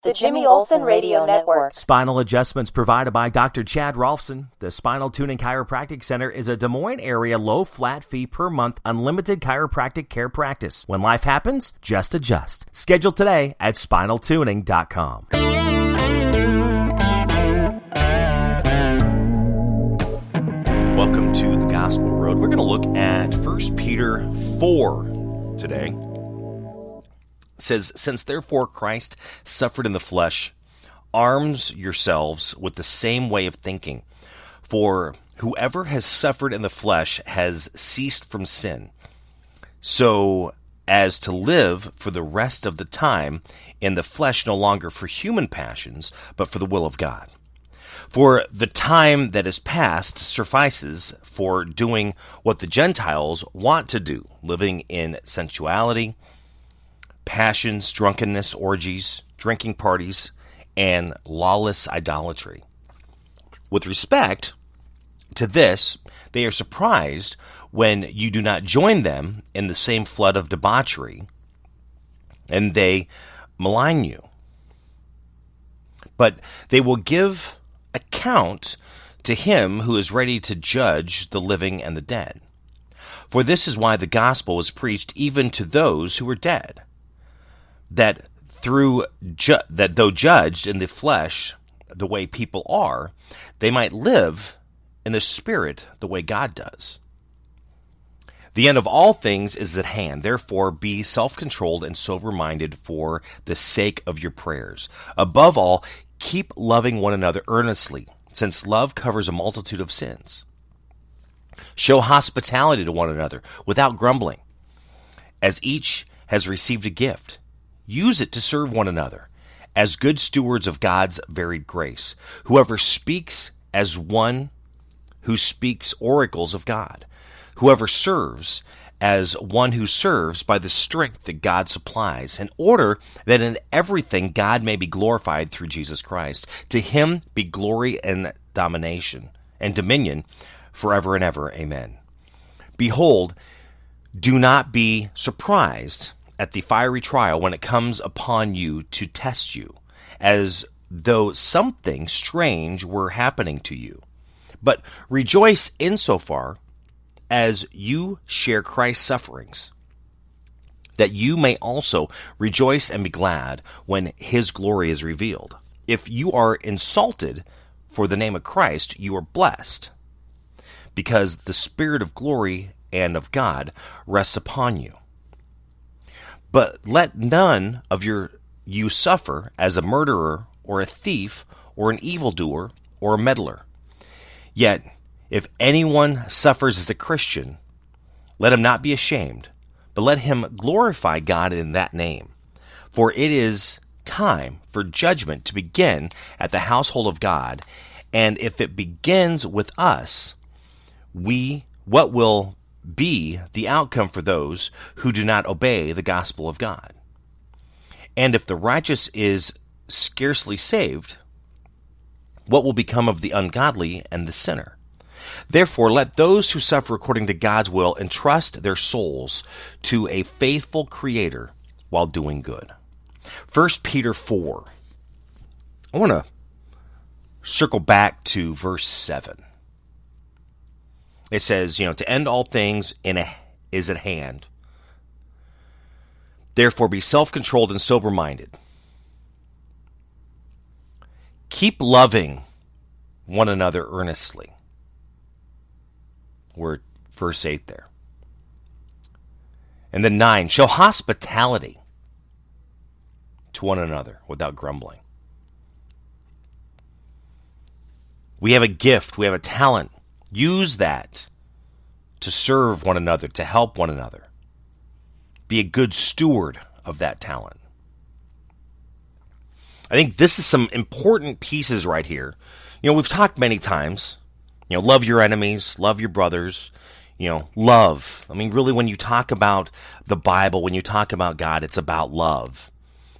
The Jimmy Olsen Radio Network. Spinal adjustments provided by Dr. Chad Rolfson. The Spinal Tuning Chiropractic Center is a Des Moines area low flat fee per month unlimited chiropractic care practice. When life happens, just adjust. Schedule today at spinaltuning.com. Welcome to the Gospel Road. We're going to look at 1 Peter 4 today. It says, "Since therefore Christ suffered in the flesh, arms yourselves with the same way of thinking. For whoever has suffered in the flesh has ceased from sin, so as to live for the rest of the time in the flesh, no longer for human passions, but for the will of God. For the time that is past suffices for doing what the Gentiles want to do, living in sensuality, passions, drunkenness, orgies, drinking parties, and lawless idolatry. With respect to this, they are surprised when you do not join them in the same flood of debauchery, and they malign you. But they will give account to him who is ready to judge the living and the dead. For this is why the gospel was preached even to those who were dead, that though judged in the flesh the way people are, they might live in the spirit the way God does. The end of all things is at hand. Therefore, be self-controlled and sober-minded for the sake of your prayers. Above all, keep loving one another earnestly, since love covers a multitude of sins. Show hospitality to one another without grumbling. As each has received a gift, use it to serve one another as good stewards of God's varied grace. Whoever speaks as one who speaks oracles of God. Whoever serves as one who serves by the strength that God supplies, in order that in everything God may be glorified through Jesus Christ. To him be glory and domination and dominion forever and ever. Amen. Behold, do not be surprised at the fiery trial when it comes upon you to test you, as though something strange were happening to you. But rejoice insofar as you share Christ's sufferings, that you may also rejoice and be glad when his glory is revealed. If you are insulted for the name of Christ, you are blessed, because the Spirit of glory and of God rests upon you. But let none of you suffer as a murderer or a thief or an evildoer or a meddler. Yet, if anyone suffers as a Christian, let him not be ashamed, but let him glorify God in that name. For it is time for judgment to begin at the household of God, and if it begins with us, what will be the outcome for those who do not obey the gospel of God? And if the righteous is scarcely saved, what will become of the ungodly and the sinner? Therefore, let those who suffer according to God's will entrust their souls to a faithful Creator while doing good. 1 Peter 4. I want to circle back to verse 7. It says, to end all things is at hand. Therefore, be self-controlled and sober-minded. Keep loving one another earnestly. We're at verse 8 there. And then 9, show hospitality to one another without grumbling. We have a gift, we have a talent. Use that to serve one another, to help one another. Be a good steward of that talent. I think this is some important pieces right here. We've talked many times, love your enemies, love your brothers, love. I mean, really, when you talk about the Bible, when you talk about God, it's about love.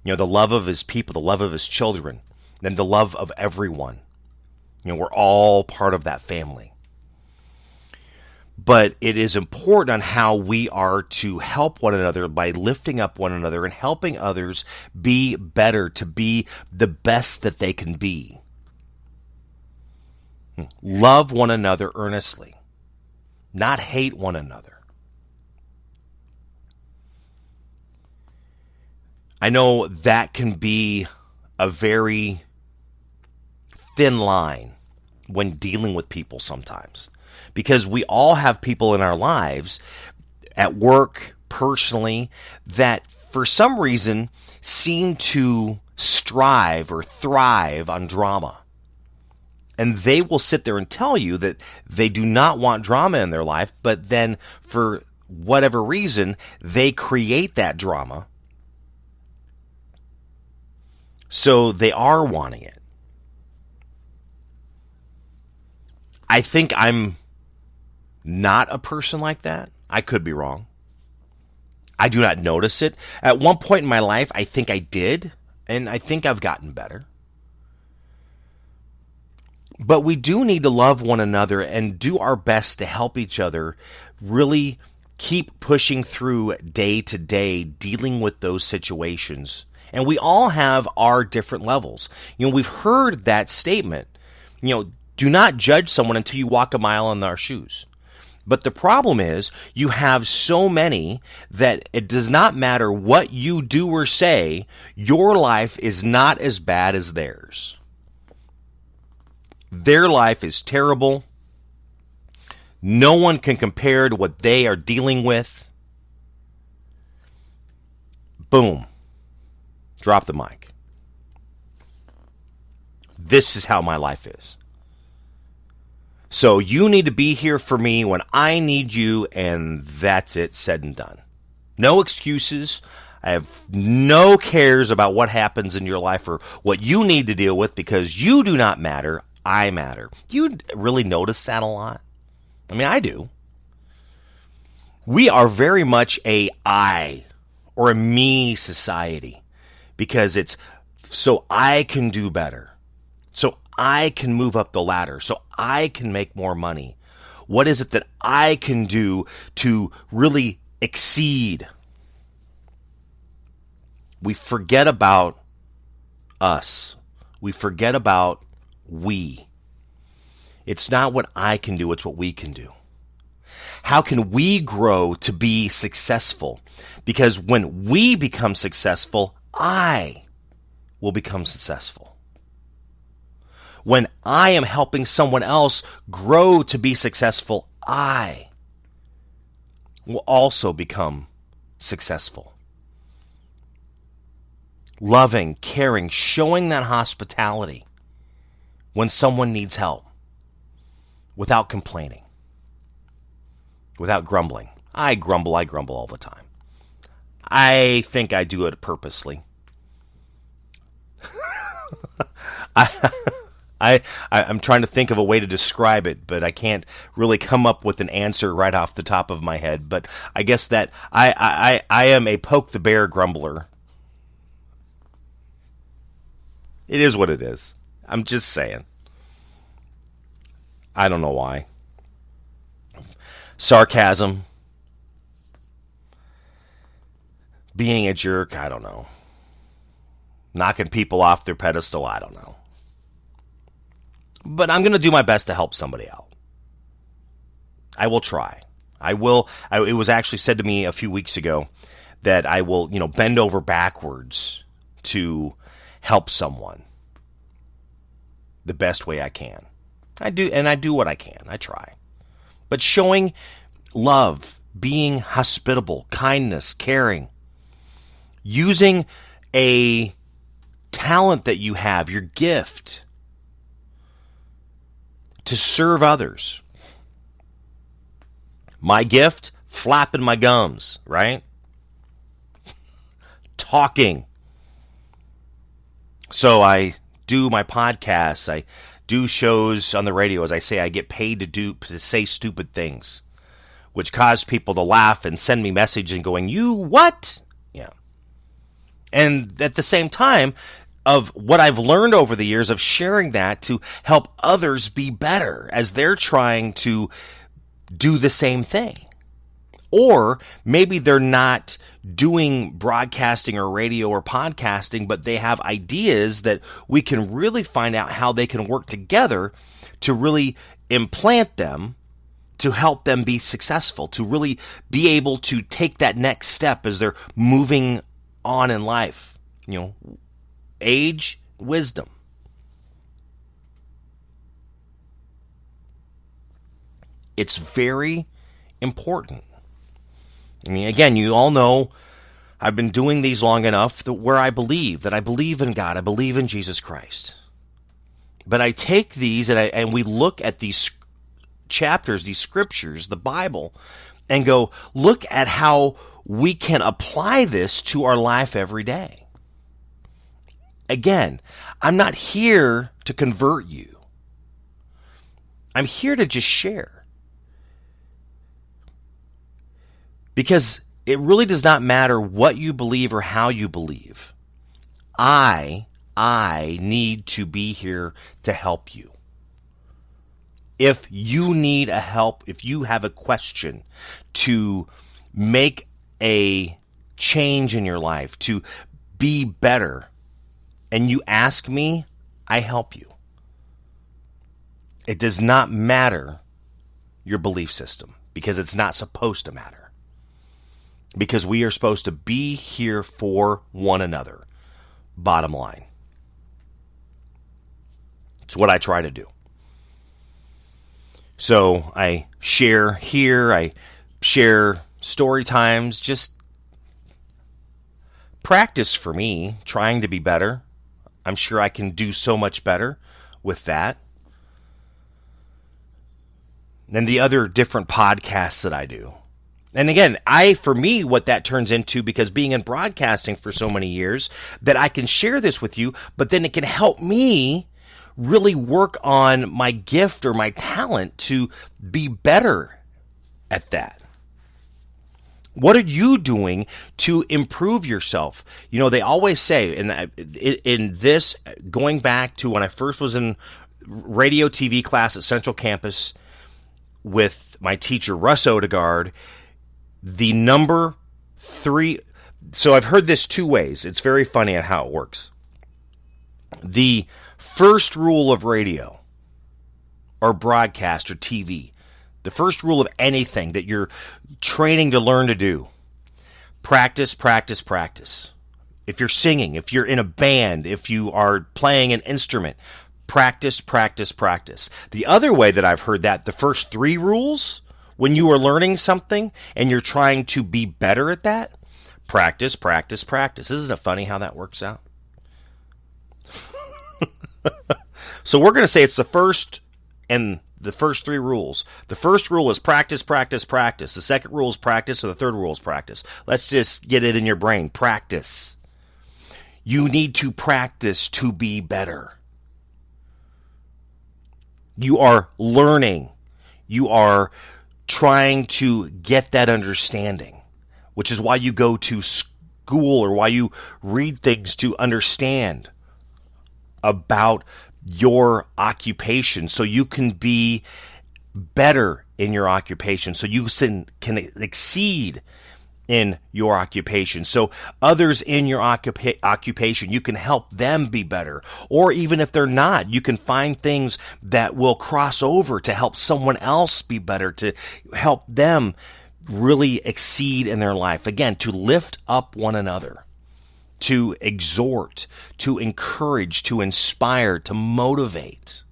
The love of his people, the love of his children, and the love of everyone. We're all part of that family. But it is important on how we are to help one another by lifting up one another and helping others be better, to be the best that they can be. Love one another earnestly, not hate one another. I know that can be a very thin line when dealing with people sometimes, because we all have people in our lives, at work, personally, that for some reason seem to strive or thrive on drama. And they will sit there and tell you that they do not want drama in their life, but then for whatever reason, they create that drama. So they are wanting it. I think I'm not a person like that. I could be wrong. I do not notice it. At one point in my life, I think I did, and I think I've gotten better. But we do need to love one another and do our best to help each other really keep pushing through day to day, dealing with those situations. And we all have our different levels. We've heard that statement, do not judge someone until you walk a mile in their shoes. But the problem is, you have so many that it does not matter what you do or say, your life is not as bad as theirs. Their life is terrible. No one can compare to what they are dealing with. Boom. Drop the mic. This is how my life is. So you need to be here for me when I need you, and that's it, said and done. No excuses. I have no cares about what happens in your life or what you need to deal with, because you do not matter. I matter. Do you really notice that a lot? I mean, I do. We are very much a I or a me society, because it's so I can do better. So I can move up the ladder. So I can make more money. What is it that I can do to really exceed? We forget about us. We forget about we. It's not what I can do, it's what we can do. How can we grow to be successful? Because when we become successful, I will become successful. When I am helping someone else grow to be successful, I will also become successful. Loving, caring, showing that hospitality when someone needs help, without complaining, without grumbling. I grumble all the time. I think I do it purposely. I'm trying to think of a way to describe it, but I can't really come up with an answer right off the top of my head. But I guess that I am a poke the bear grumbler. It is what it is. I'm just saying. I don't know why. Sarcasm. Being a jerk, I don't know. Knocking people off their pedestal, I don't know. But I'm going to do my best to help somebody out. I will try. I will. It was actually said to me a few weeks ago that I will, bend over backwards to help someone the best way I can. I do what I can. I try. But showing love, being hospitable, kindness, caring, using a talent that you have, your gift, to serve others. My gift, flapping my gums, right? Talking. So I do my podcasts, I do shows on the radio. As I say, I get paid to say stupid things, which cause people to laugh and send me messages and going, "You what?" Yeah. And at the same time, of what I've learned over the years of sharing that to help others be better as they're trying to do the same thing. Or maybe they're not doing broadcasting or radio or podcasting, but they have ideas that we can really find out how they can work together to really implant them, to help them be successful, to really be able to take that next step as they're moving on in life. Age, wisdom. It's very important. Again, you all know I've been doing these long enough where I believe in God, I believe in Jesus Christ. But I take these and we look at these chapters, these scriptures, the Bible, and go, look at how we can apply this to our life every day. Again, I'm not here to convert you. I'm here to just share. Because it really does not matter what you believe or how you believe. I need to be here to help you. If you need a help, if you have a question to make a change in your life, to be better, and you ask me, I help you. It does not matter your belief system, because it's not supposed to matter. Because we are supposed to be here for one another. Bottom line. It's what I try to do. So I share here, I share story times, just practice for me, trying to be better. I'm sure I can do so much better with that. And the other different podcasts that I do. And again, for me, what that turns into, because being in broadcasting for so many years, that I can share this with you, but then it can help me really work on my gift or my talent to be better at that. What are you doing to improve yourself? They always say, and in this, going back to when I first was in radio TV class at Central Campus with my teacher, Russ Odegaard, the number 3, so I've heard this 2 ways. It's very funny at how it works. The first rule of radio or broadcast or TV, the first rule of anything that you're training to learn to do, practice, practice, practice. If you're singing, if you're in a band, if you are playing an instrument, practice, practice, practice. The other way that I've heard that, the first 3 rules, when you are learning something and you're trying to be better at that, practice, practice, practice. Isn't it funny how that works out? So we're going to say it's the first 3 rules. The first rule is practice, practice, practice. The second rule is practice, and the third rule is practice. Let's just get it in your brain. Practice. You need to practice to be better. You are learning. You are trying to get that understanding, which is why you go to school or why you read things to understand about your occupation, so you can be better in your occupation, so you can exceed in your occupation, so others in your occupation, you can help them be better. Or even if they're not, you can find things that will cross over to help someone else be better, to help them really exceed in their life. Again, to lift up one another, to exhort, to encourage, to inspire, to motivate.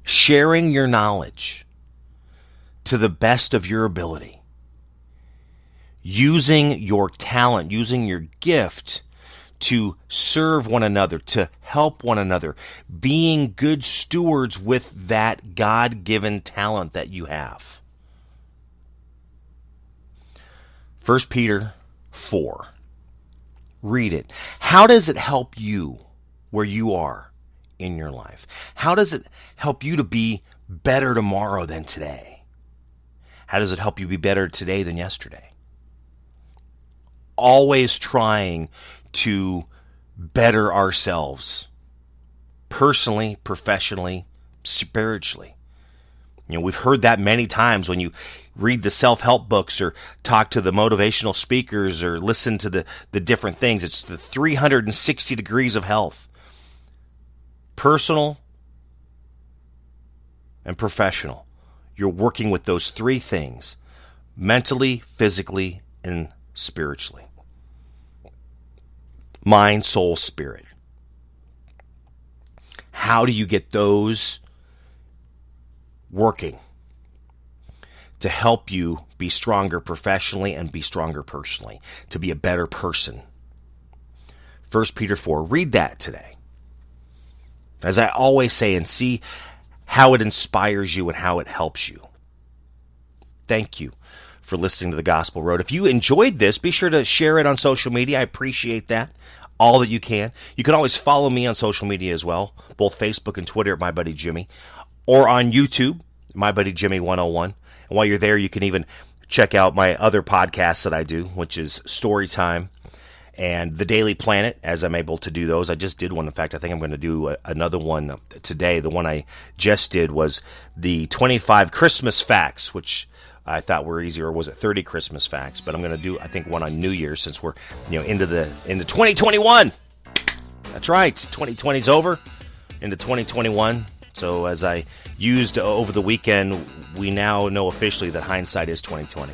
Sharing your knowledge to the best of your ability. Using your talent, using your gift to serve one another, to help one another. Being good stewards with that God-given talent that you have. 1 Peter 4. Read it. How does it help you where you are in your life? How does it help you to be better tomorrow than today? How does it help you be better today than yesterday? Always trying to better ourselves, personally, professionally, spiritually. We've heard that many times when you read the self-help books or talk to the motivational speakers or listen to the different things. It's the 360 degrees of health. Personal and professional. You're working with those three things: mentally, physically, and spiritually. Mind, soul, spirit. How do you get those working to help you be stronger professionally and be stronger personally, to be a better person? 1 Peter 4. Read that today. As I always say, and see how it inspires you and how it helps you. Thank you for listening to the Gospel Road. If you enjoyed this, be sure to share it on social media. I appreciate that. All that you can. You can always follow me on social media as well, both Facebook and Twitter at My Buddy Jimmy, or on YouTube, My Buddy Jimmy 101. And while you're there, you can even check out my other podcasts that I do, which is Storytime and The Daily Planet, as I'm able to do those. I just did one. In fact, I think I'm going to do another one today. The one I just did was the 25 Christmas facts, which I thought were easier. Or was it 30 Christmas facts? But I'm going to do, I think, one on New Year's, since we're into 2021. That's right. 2020's over. Into 2021. So as I used over the weekend, we now know officially that hindsight is 2020.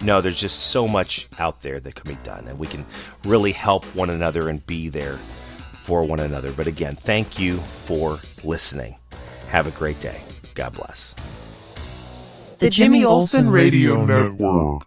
No, there's just so much out there that can be done, and we can really help one another and be there for one another. But again, thank you for listening. Have a great day. God bless. The Jimmy Olsen Radio Network.